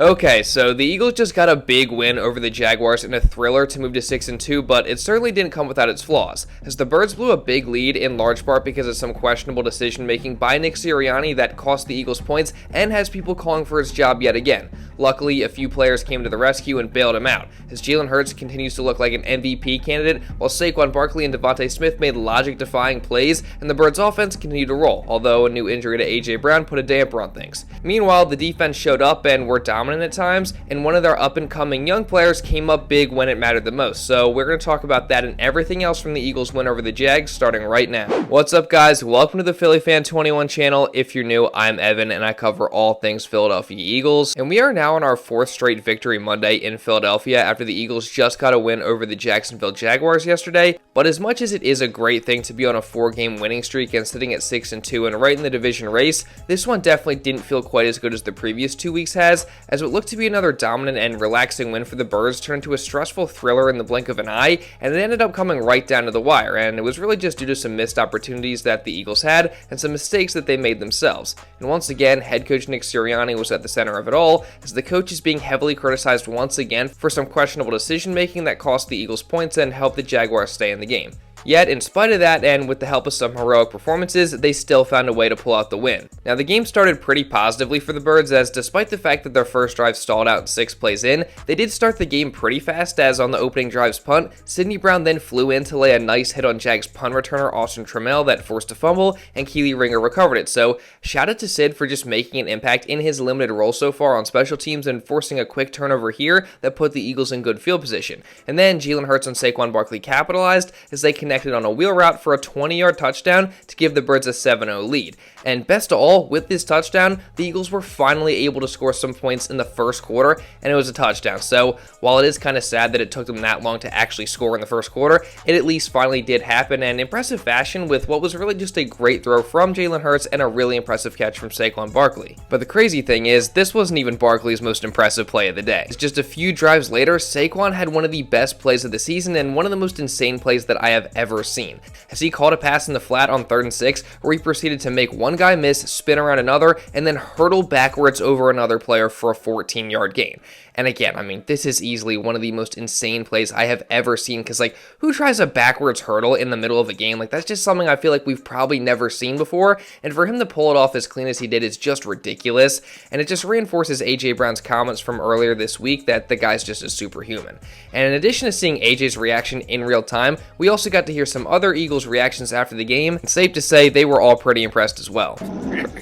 Okay, so the Eagles just got a big win over the Jaguars in a thriller to move to 6-2, but it certainly didn't come without its flaws, as the Birds blew a big lead in large part because of some questionable decision-making by Nick Sirianni that cost the Eagles points and has people calling for his job yet again. Luckily, a few players came to the rescue and bailed him out, as Jalen Hurts continues to look like an MVP candidate, while Saquon Barkley and DeVonta Smith made logic-defying plays, and the Birds' offense continued to roll, although a new injury to A.J. Brown put a damper on things. Meanwhile, the defense showed up and were dominant at times, and one of their up-and-coming young players came up big when it mattered the most. So we're going to talk about that and everything else from the Eagles' win over the Jags starting right now. What's up, guys? Welcome to the Philly Fan 21 channel. If you're new, I'm Evan, and I cover all things Philadelphia Eagles. And we are now on our fourth straight victory Monday in Philadelphia after the Eagles just got a win over the Jacksonville Jaguars yesterday. But as much as it is a great thing to be on a 4-game winning streak and sitting at 6-2 and right in the division race, this one definitely didn't feel quite as good as the previous 2 weeks has, as what looked to be another dominant and relaxing win for the Birds turned into a stressful thriller in the blink of an eye, and it ended up coming right down to the wire, and it was really just due to some missed opportunities that the Eagles had and some mistakes that they made themselves. And once again, head coach Nick Sirianni was at the center of it all, as the coach is being heavily criticized once again for some questionable decision making that cost the Eagles points and helped the Jaguars stay in the game. Yet, in spite of that, and with the help of some heroic performances, they still found a way to pull out the win. Now, the game started pretty positively for the Birds, as despite the fact that their first drive stalled out 6 plays in, they did start the game pretty fast, as on the opening drive's punt, Sidney Brown then flew in to lay a nice hit on Jags punt returner Austin Trammell that forced a fumble, and Keely Ringer recovered it. So, shout out to Sid for just making an impact in his limited role so far on special teams and forcing a quick turnover here that put the Eagles in good field position. And then Jalen Hurts and Saquon Barkley capitalized as they connected on a wheel route for a 20-yard touchdown to give the Birds a 7-0 lead. And best of all, with this touchdown, the Eagles were finally able to score some points in the first quarter, and it was a touchdown. So while it is kind of sad that it took them that long to actually score in the first quarter, it at least finally did happen in impressive fashion with what was really just a great throw from Jalen Hurts and a really impressive catch from Saquon Barkley. But the crazy thing is, this wasn't even Barkley's most impressive play of the day. Just a few drives later, Saquon had one of the best plays of the season and one of the most insane plays that I have ever seen, as he caught a pass in the flat on 3rd and 6 where he proceeded to make one guy miss, spin around another, and then hurdle backwards over another player for a 14-yard gain. And again, I mean, this is easily one of the most insane plays I have ever seen, because, like, who tries a backwards hurdle in the middle of a game? Like, that's just something I feel like we've probably never seen before, and for him to pull it off as clean as he did is just ridiculous, and it just reinforces A.J. Brown's comments from earlier this week that the guy's just a superhuman. And in addition to seeing A.J.'s reaction in real time, we also got to hear some other Eagles reactions after the game, and safe to say they were all pretty impressed as well.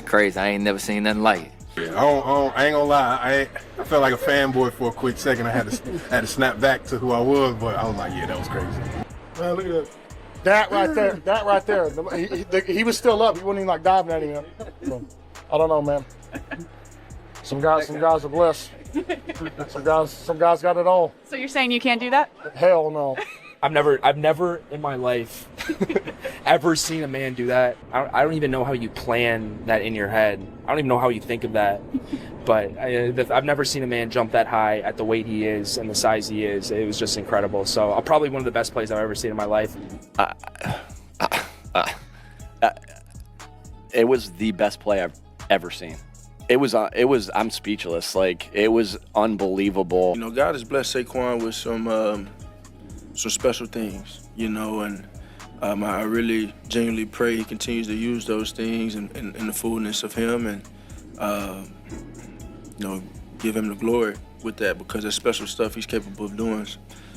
Crazy, I ain't never seen nothing like it. Yeah, I ain't gonna lie. I felt like a fanboy for a quick second. I had to snap back to who I was, but I was like, yeah, that was crazy. Man, look at that right there. That right there. He was still up. He wasn't even like diving at him. So, I don't know, man. Some guys are blessed. Some guys got it all. So you're saying you can't do that? Hell no. I've never in my life ever seen a man do that. I don't even know how you plan that in your head. I don't even know how you think of that. But I've never seen a man jump that high at the weight he is and the size he is. It was just incredible. So probably one of the best plays I've ever seen in my life. It was the best play I've ever seen. It was. I'm speechless. Like, it was unbelievable. You know, God has blessed Saquon with some special things, you know, and I really genuinely pray he continues to use those things and the fullness of him, and you know, give him the glory with that, because that's special stuff he's capable of doing.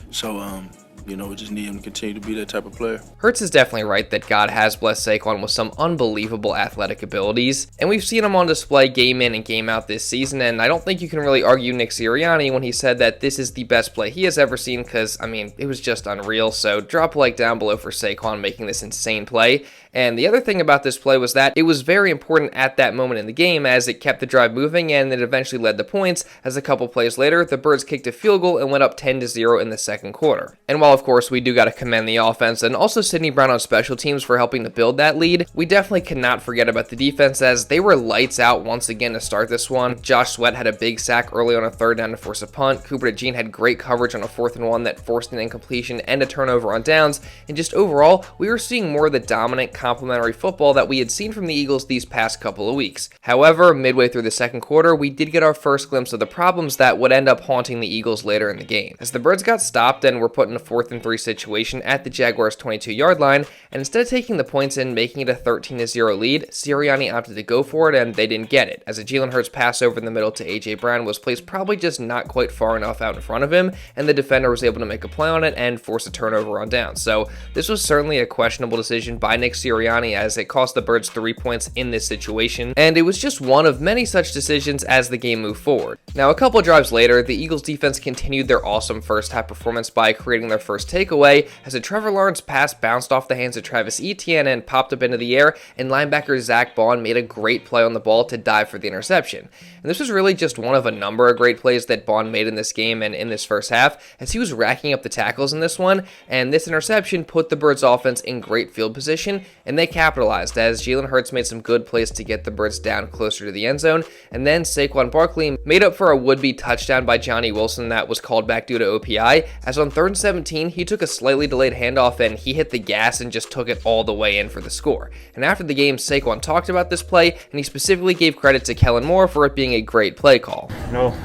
So you know, we just need him to continue to be that type of player. Hurts is definitely right that God has blessed Saquon with some unbelievable athletic abilities, and we've seen him on display game in and game out this season, and I don't think you can really argue Nick Sirianni when he said that this is the best play he has ever seen, because, I mean, it was just unreal. So drop a like down below for Saquon making this insane play. And the other thing about this play was that it was very important at that moment in the game, as it kept the drive moving and it eventually led to points, as a couple plays later, the Birds kicked a field goal and went up 10-0 in the second quarter. And while, of course, we do got to commend the offense and also Sidney Brown on special teams for helping to build that lead, we definitely cannot forget about the defense, as they were lights out once again to start this one. Josh Sweat had a big sack early on a 3rd down to force a punt. Cooper DeJean had great coverage on a 4th and 1 that forced an incompletion and a turnover on downs, and just overall, we were seeing more of the dominant, complementary football that we had seen from the Eagles these past couple of weeks. However, midway through the second quarter, we did get our first glimpse of the problems that would end up haunting the Eagles later in the game, as the Birds got stopped and were put in a 4th and 3 situation at the Jaguars' 22-yard line, and instead of taking the points and making it a 13-0 lead, Sirianni opted to go for it, and they didn't get it, as a Jalen Hurts pass over in the middle to A.J. Brown was placed probably just not quite far enough out in front of him, and the defender was able to make a play on it and force a turnover on down. So this was certainly a questionable decision by Nick Sirianni, as it cost the Birds 3 points in this situation, and it was just one of many such decisions as the game moved forward. Now, a couple drives later, the Eagles defense continued their awesome first half performance by creating their first takeaway, as a Trevor Lawrence pass bounced off the hands of Travis Etienne and popped up into the air, and linebacker Zack Baun made a great play on the ball to dive for the interception. And this was really just one of a number of great plays that Baun made in this game and in this first half, as he was racking up the tackles in this one, and this interception put the Birds offense in great field position, and they capitalized as Jalen Hurts made some good plays to get the Birds down closer to the end zone, and then Saquon Barkley made up for a would-be touchdown by Johnny Wilson that was called back due to OPI, as on 3rd and 17, he took a slightly delayed handoff and he hit the gas and just took it all the way in for the score. And after the game, Saquon talked about this play, and he specifically gave credit to Kellen Moore for it being a great play call.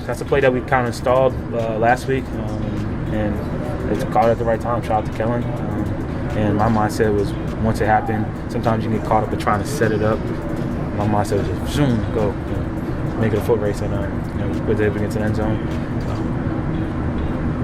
That's a play that we kind of installed last week, and it's caught at the right time. Shout out to Kellen. And my mindset was, once it happened, sometimes you get caught up in trying to set it up. My mindset was just zoom, go, make it a foot race, and put it up against the end zone,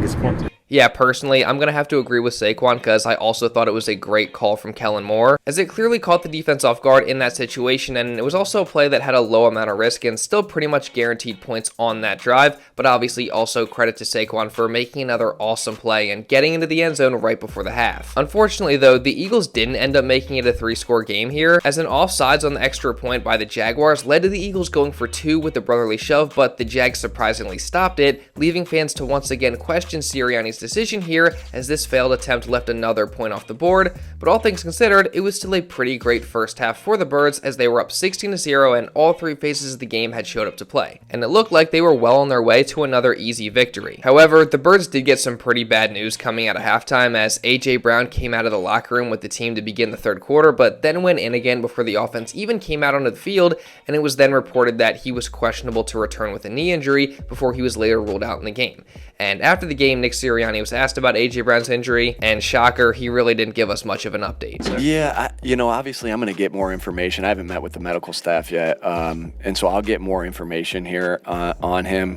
get some points. Yeah, personally, I'm going to have to agree with Saquon because I also thought it was a great call from Kellen Moore, as it clearly caught the defense off guard in that situation, and it was also a play that had a low amount of risk and still pretty much guaranteed points on that drive, but obviously also credit to Saquon for making another awesome play and getting into the end zone right before the half. Unfortunately, though, the Eagles didn't end up making it a 3-score game here, as an offsides on the extra point by the Jaguars led to the Eagles going for 2 with the brotherly shove, but the Jags surprisingly stopped it, leaving fans to once again question Sirianni's decision here, as this failed attempt left another point off the board. But all things considered, it was still a pretty great first half for the Birds, as they were up 16-0 and all 3 phases of the game had showed up to play, and it looked like they were well on their way to another easy victory. However, the Birds did get some pretty bad news coming out of halftime, as A.J. Brown came out of the locker room with the team to begin the third quarter, but then went in again before the offense even came out onto the field, and it was then reported that he was questionable to return with a knee injury before he was later ruled out in the game. And after the game, Nick Sirianni was asked about A.J. Brown's injury, and shocker, he really didn't give us much of an update. Yeah, obviously I'm going to get more information. I haven't met with the medical staff yet, and so I'll get more information here on him.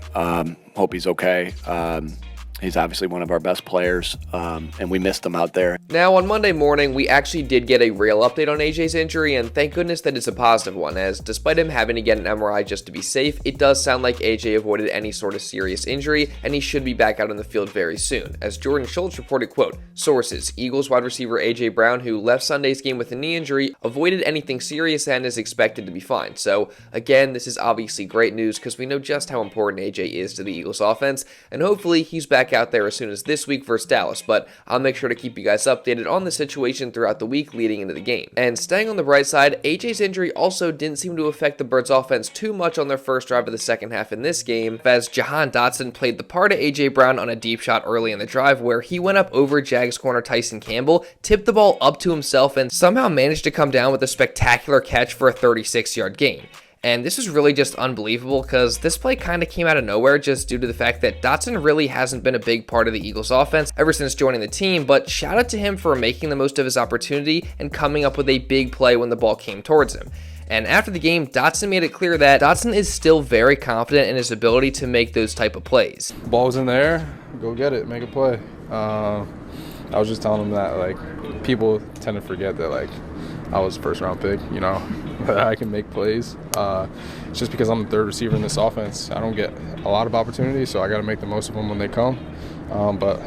Hope he's okay. He's obviously one of our best players, and we missed him out there. Now, on Monday morning, we actually did get a real update on AJ's injury, and thank goodness that it's a positive one, as despite him having to get an MRI just to be safe, it does sound like AJ avoided any sort of serious injury, and he should be back out on the field very soon. As Jordan Schultz reported, quote, "Sources, Eagles wide receiver AJ Brown, who left Sunday's game with a knee injury, avoided anything serious and is expected to be fine." So, again, this is obviously great news because we know just how important AJ is to the Eagles offense, and hopefully he's back out there as soon as this week versus Dallas, but I'll make sure to keep you guys updated on the situation throughout the week leading into the game. And staying on the bright side, AJ's injury also didn't seem to affect the Birds offense too much on their first drive of the second half in this game, as Jahan Dotson played the part of AJ Brown on a deep shot early in the drive where he went up over Jags corner Tyson Campbell, tipped the ball up to himself, and somehow managed to come down with a spectacular catch for a 36-yard gain. And this is really just unbelievable because this play kind of came out of nowhere just due to the fact that Dotson really hasn't been a big part of the Eagles offense ever since joining the team, but shout out to him for making the most of his opportunity and coming up with a big play when the ball came towards him. And after the game, Dotson made it clear that Dotson is still very confident in his ability to make those type of plays. Ball's in the air, go get it, make a play. I was just telling him that, like, people tend to forget that, like, I was first round pick, that I can make plays. It's just because I'm the third receiver in this offense. I don't get a lot of opportunities, so I got to make the most of them when they come. But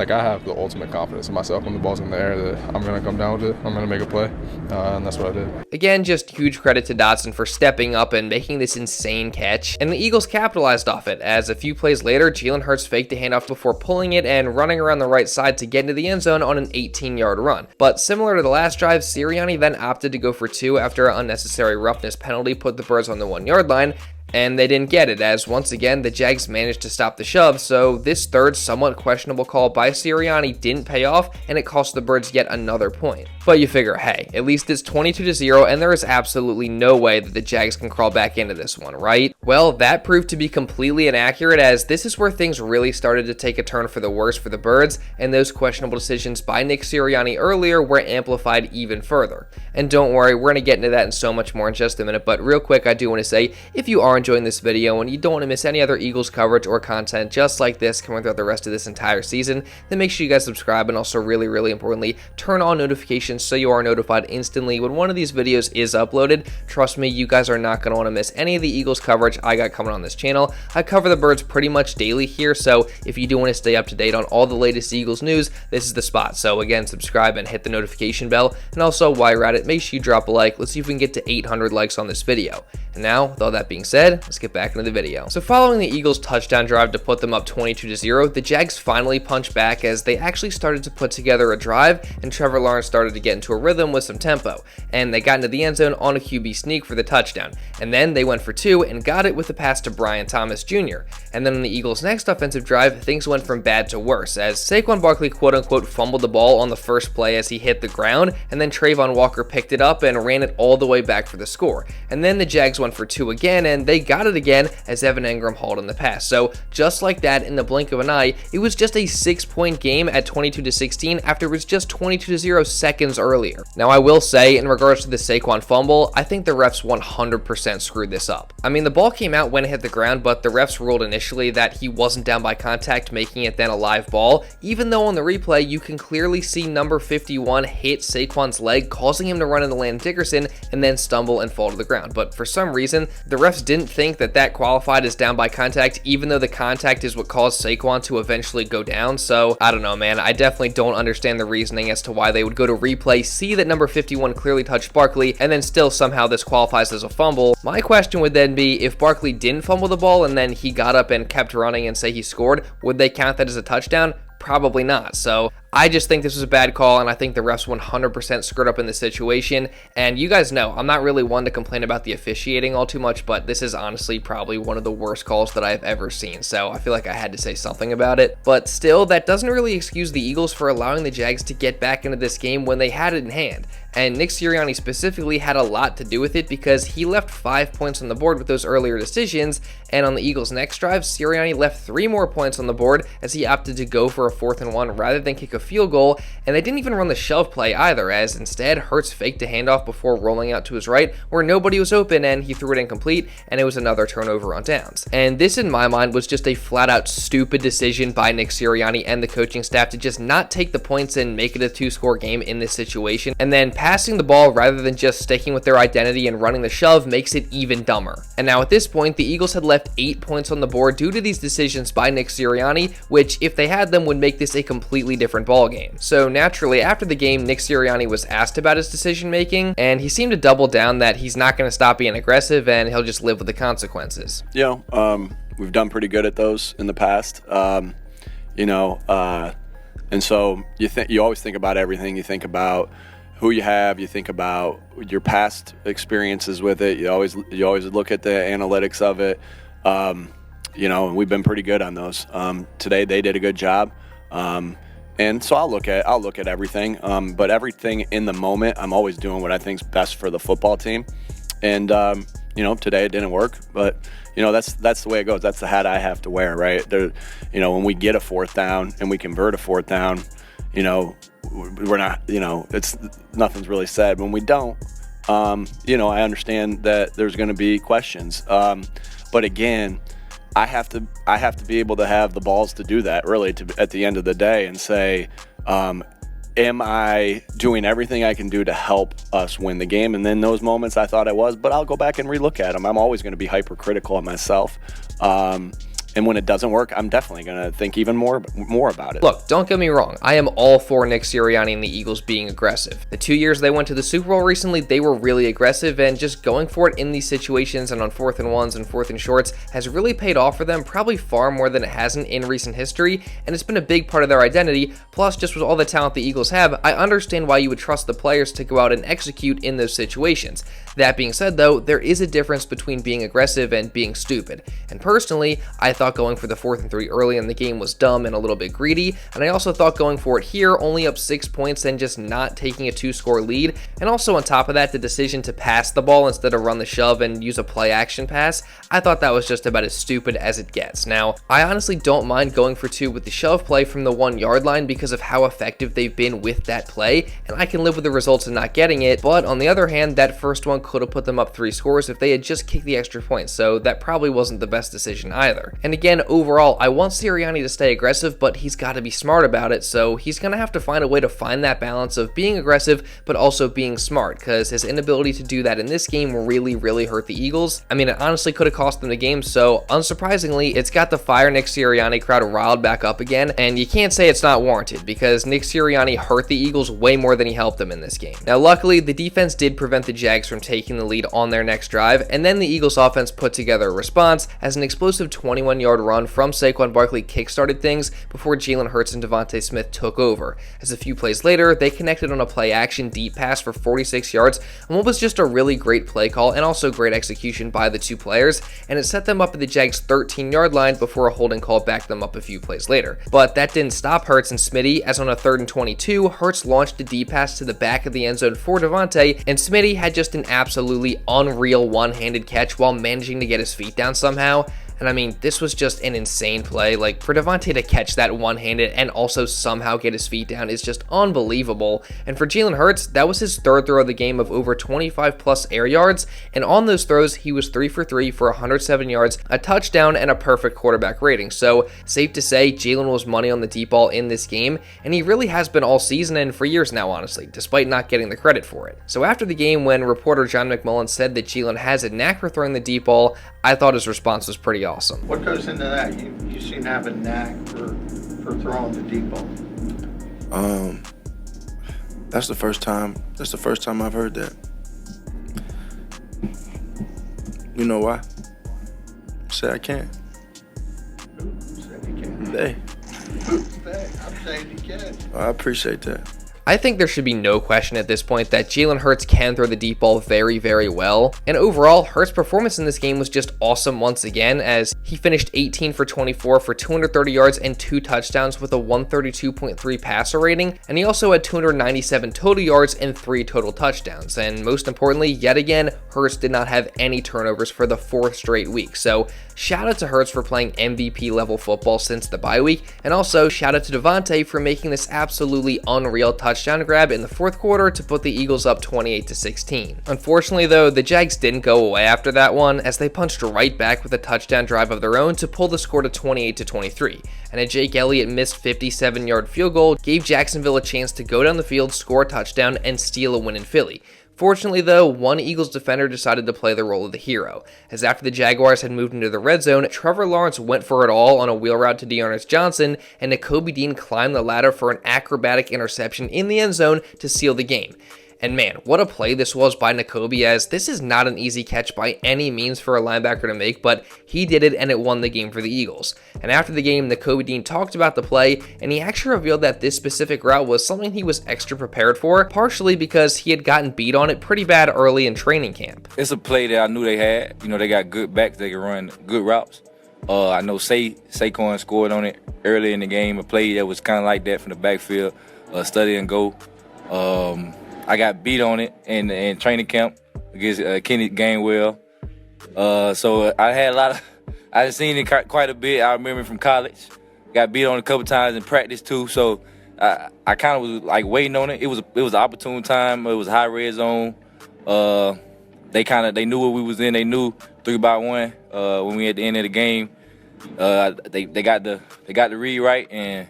I have the ultimate confidence in myself when the ball's in the air that I'm going to come down with it. I'm going to make a play, and that's what I did. Again, just huge credit to Dotson for stepping up and making this insane catch. And the Eagles capitalized off it, as a few plays later, Jalen Hurts faked a handoff before pulling it and running around the right side to get into the end zone on an 18-yard run. But similar to the last drive, Sirianni then opted to go for 2 after an unnecessary roughness penalty put the Birds on the 1-yard line. And they didn't get it, as once again, the Jags managed to stop the shove, so this third somewhat questionable call by Sirianni didn't pay off, and it cost the Birds yet another point. But you figure, hey, at least it's 22-0, and there is absolutely no way that the Jags can crawl back into this one, right? Well, that proved to be completely inaccurate, as this is where things really started to take a turn for the worse for the Birds, and those questionable decisions by Nick Sirianni earlier were amplified even further. And don't worry, we're going to get into that and so much more in just a minute, but real quick, I do want to say, if you are enjoying this video and you don't want to miss any other Eagles coverage or content just like this coming throughout the rest of this entire season, then make sure you guys subscribe, and also really importantly, turn on notifications so you are notified instantly when one of these videos is uploaded. Trust me, you guys are not going to want to miss any of the Eagles coverage I got coming on this channel. I cover the Birds pretty much daily here, so if you do want to stay up to date on all the latest Eagles news, this is the spot. So again, subscribe and hit the notification bell, and also while you're at it, make sure you drop a like. Let's see if we can get to 800 likes on this video. And now, with all that being said, let's get back into the video. So following the Eagles' touchdown drive to put them up 22-0, the Jags finally punched back as they actually started to put together a drive, and Trevor Lawrence started to get into a rhythm with some tempo, and they got into the end zone on a QB sneak for the touchdown, and then they went for two and got it with a pass to Brian Thomas Jr. And then on the Eagles' next offensive drive, things went from bad to worse, as Saquon Barkley quote-unquote fumbled the ball on the first play as he hit the ground, and then Trayvon Walker picked it up and ran it all the way back for the score. And then the Jags went for two again, and they got it again as Evan Engram hauled in the pass. So just like that, in the blink of an eye, it was just a 6-point game at 22-16 after it was just 22-0 seconds earlier. Now I will say, in regards to the Saquon fumble, I think the refs 100% screwed this up. I mean, the ball came out when it hit the ground, but the refs ruled initially that he wasn't down by contact, making it then a live ball, even though on the replay you can clearly see number 51 hit Saquon's leg, causing him to run into Landon Dickerson and then stumble and fall to the ground. But for some reason, the refs didn't think that that qualified as down by contact, even though the contact is what caused Saquon to eventually go down. So I don't know, man. I definitely don't understand the reasoning as to why they would go to replay, see that number 51 clearly touched Barkley, and then still somehow this qualifies as a fumble. My question would then be, if Barkley didn't fumble the ball and then he got up and kept running and say he scored, would they count that as a touchdown? Probably not. So I just think this was a bad call, and I think the refs 100% screwed up in this situation. And you guys know, I'm not really one to complain about the officiating all too much, but this is honestly probably one of the worst calls that I've ever seen. So I feel like I had to say something about it. But still, that doesn't really excuse the Eagles for allowing the Jags to get back into this game when they had it in hand. And Nick Sirianni specifically had a lot to do with it, because he left 5 points on the board with those earlier decisions, and on the Eagles' next drive, Sirianni left 3 more points on the board as he opted to go for a 4th and 1 rather than kick a field goal, and they didn't even run the shove play either, as instead Hurts faked a handoff before rolling out to his right where nobody was open, and he threw it incomplete, and it was another turnover on downs. And this, in my mind, was just a flat-out stupid decision by Nick Sirianni and the coaching staff to just not take the points and make it a 2-score game in this situation, and then passing the ball rather than just sticking with their identity and running the shove makes it even dumber. And now at this point, the Eagles had left 8 points on the board due to these decisions by Nick Sirianni, which, if they had them, would make this a completely different ball game. So naturally, after the game, Nick Sirianni was asked about his decision making, and he seemed to double down that he's not going to stop being aggressive and he'll just live with the consequences. We've done pretty good at those in the past, and so you always think about everything. You think about who you have, you think about your past experiences with it. You always look at the analytics of it. And we've been pretty good on those. Today they did a good job. And so I'll look at everything. But everything in the moment, I'm always doing what I think's best for the football team. And today it didn't work, but that's the way it goes. That's the hat I have to wear, right? When we get a 4th down and we convert a 4th down, we're not, it's nothing's really said. When we don't, I understand that there's going to be questions. But again, I have to be able to have the balls to do that, really, at the end of the day, and say, am I doing everything I can do to help us win the game? And then those moments I thought I was, but I'll go back and relook at them. I'm always going to be hypercritical of myself. And when it doesn't work, I'm definitely going to think even more about it. Look, don't get me wrong. I am all for Nick Sirianni and the Eagles being aggressive. The 2 years they went to the Super Bowl recently, they were really aggressive, and just going for it in these situations and on 4th and 1s and 4th and shorts has really paid off for them, probably far more than it hasn't in recent history, and it's been a big part of their identity. Plus, just with all the talent the Eagles have, I understand why you would trust the players to go out and execute in those situations. That being said, though, there is a difference between being aggressive and being stupid. And personally, I thought going for the 4th and 3 early in the game was dumb and a little bit greedy, and I also thought going for it here, only up 6 points and just not taking a 2-score lead. And also on top of that, the decision to pass the ball instead of run the shove and use a play action pass, I thought that was just about as stupid as it gets. Now, I honestly don't mind going for 2 with the shove play from the 1-yard line because of how effective they've been with that play, and I can live with the results of not getting it, but on the other hand, that first one could have put them up 3 scores if they had just kicked the extra point, so that probably wasn't the best decision either. And again, overall, I want Sirianni to stay aggressive, but he's got to be smart about it, so he's going to have to find a way to find that balance of being aggressive, but also being smart, because his inability to do that in this game really hurt the Eagles. I mean, it honestly could have cost them the game, so unsurprisingly, it's got the Fire Nick Sirianni crowd riled back up again, and you can't say it's not warranted, because Nick Sirianni hurt the Eagles way more than he helped them in this game. Now, luckily, the defense did prevent the Jags from taking the lead on their next drive, and then the Eagles offense put together a response as an explosive 21-yard run from Saquon Barkley kickstarted things before Jalen Hurts and DeVonta Smith took over. As a few plays later, they connected on a play-action deep pass for 46 yards on what was just a really great play call and also great execution by the 2 players, and it set them up at the Jags' 13-yard line before a holding call backed them up a few plays later. But that didn't stop Hurts and Smitty, as on a 3rd and 22, Hurts launched a deep pass to the back of the end zone for DeVonta, and Smitty had just an absolutely unreal one-handed catch while managing to get his feet down somehow. And I mean, this was just an insane play. Like, for DeVonta to catch that one-handed and also somehow get his feet down is just unbelievable. And for Jalen Hurts, that was his 3rd throw of the game of over 25 plus air yards. And on those throws, he was 3 for 3 for 107 yards, a touchdown, and a perfect quarterback rating. So safe to say, Jalen was money on the deep ball in this game. And he really has been all season and for years now, honestly, despite not getting the credit for it. So after the game, when reporter John McMullen said that Jalen has a knack for throwing the deep ball, I thought his response was pretty awesome. What goes into that? You seem to have a knack for throwing the deep ball. That's the first time I've heard that. You know why? Say I can't. Who said you can't? They. Who's they? I'm saying you can. I appreciate that. I think there should be no question at this point that Jalen Hurts can throw the deep ball very well, and overall, Hurts' performance in this game was just awesome once again, as he finished 18 for 24 for 230 yards and 2 touchdowns with a 132.3 passer rating, and he also had 297 total yards and 3 total touchdowns, and most importantly, yet again, Hurts did not have any turnovers for the 4th straight week. So shout out to Hurts for playing MVP level football since the bye week, and also shout out to DeVonta for making this absolutely unreal touchdown grab in the 4th quarter to put the Eagles up 28-16. Unfortunately though, the Jags didn't go away after that one, as they punched right back with a touchdown drive of their own to pull the score to 28-23, and a Jake Elliott missed 57-yard field goal gave Jacksonville a chance to go down the field, score a touchdown, and steal a win in Philly. Fortunately though, one Eagles defender decided to play the role of the hero, as after the Jaguars had moved into the red zone, Trevor Lawrence went for it all on a wheel route to Dearness Johnson, and Nakobe Dean climbed the ladder for an acrobatic interception in the end zone to seal the game. And man, what a play this was by Nakobe, as this is not an easy catch by any means for a linebacker to make, but he did it and it won the game for the Eagles. And after the game, Nakobe Dean talked about the play, and he actually revealed that this specific route was something he was extra prepared for, partially because he had gotten beat on it pretty bad early in training camp. It's a play that I knew they had. You know, they got good backs, they can run good routes. I know Saquon scored on it early in the game, a play that was kind of like that from the backfield, study and go. I got beat on it in training camp against Kenny Gainwell. So I had I've seen it quite a bit. I remember from college. Got beat on a couple times in practice too. So I kind of was like waiting on it. It was an opportune time. It was a high red zone. They knew what we was in. They knew 3-by-1 when we at the end of the game. They got the read right, and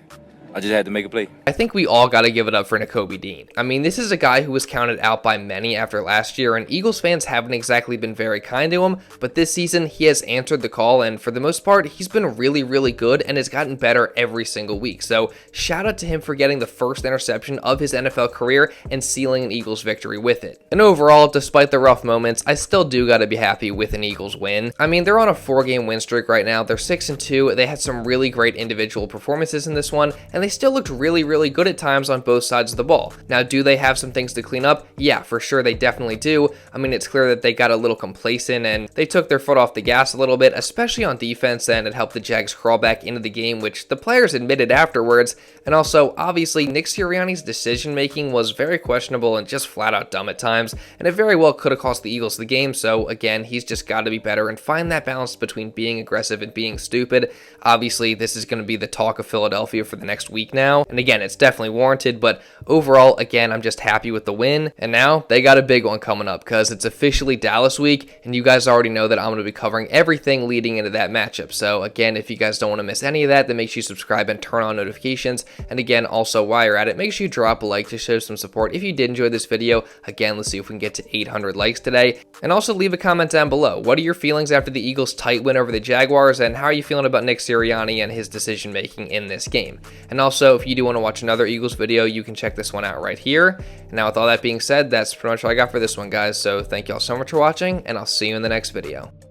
I just had to make a play. I think we all got to give it up for Nakobe Dean. I mean, this is a guy who was counted out by many after last year, and Eagles fans haven't exactly been very kind to him, but this season he has answered the call, and for the most part, he's been really, really good and has gotten better every single week. So shout out to him for getting the first interception of his NFL career and sealing an Eagles victory with it. And overall, despite the rough moments, I still do got to be happy with an Eagles win. I mean, they're on a 4-game win streak right now. They're 6-2. They had some really great individual performances in this one, and they still looked really, really good at times on both sides of the ball. Now, do they have some things to clean up? Yeah, for sure they definitely do. I mean, it's clear that they got a little complacent and they took their foot off the gas a little bit, especially on defense, and it helped the Jags crawl back into the game, which the players admitted afterwards. And also, obviously, Nick Sirianni's decision-making was very questionable and just flat out dumb at times, and it very well could have cost the Eagles the game. So again, he's just got to be better and find that balance between being aggressive and being stupid. Obviously, this is going to be the talk of Philadelphia for the next week now. And again, it's definitely warranted, but overall, again, I'm just happy with the win. And now they got a big one coming up because it's officially Dallas week, and you guys already know that I'm going to be covering everything leading into that matchup. So again, if you guys don't want to miss any of that, then make sure you subscribe and turn on notifications. And again, also while you're at it, make sure you drop a like to show some support if you did enjoy this video. Again, let's see if we can get to 800 likes today. And also leave a comment down below. What are your feelings after the Eagles' tight win over the Jaguars, and how are you feeling about Nick Sirianni and his decision making in this game? And also, if you do want to watch another Eagles video, you can check this one out right here. And now with all that being said, that's pretty much all I got for this one, guys. So thank y'all so much for watching, and I'll see you in the next video.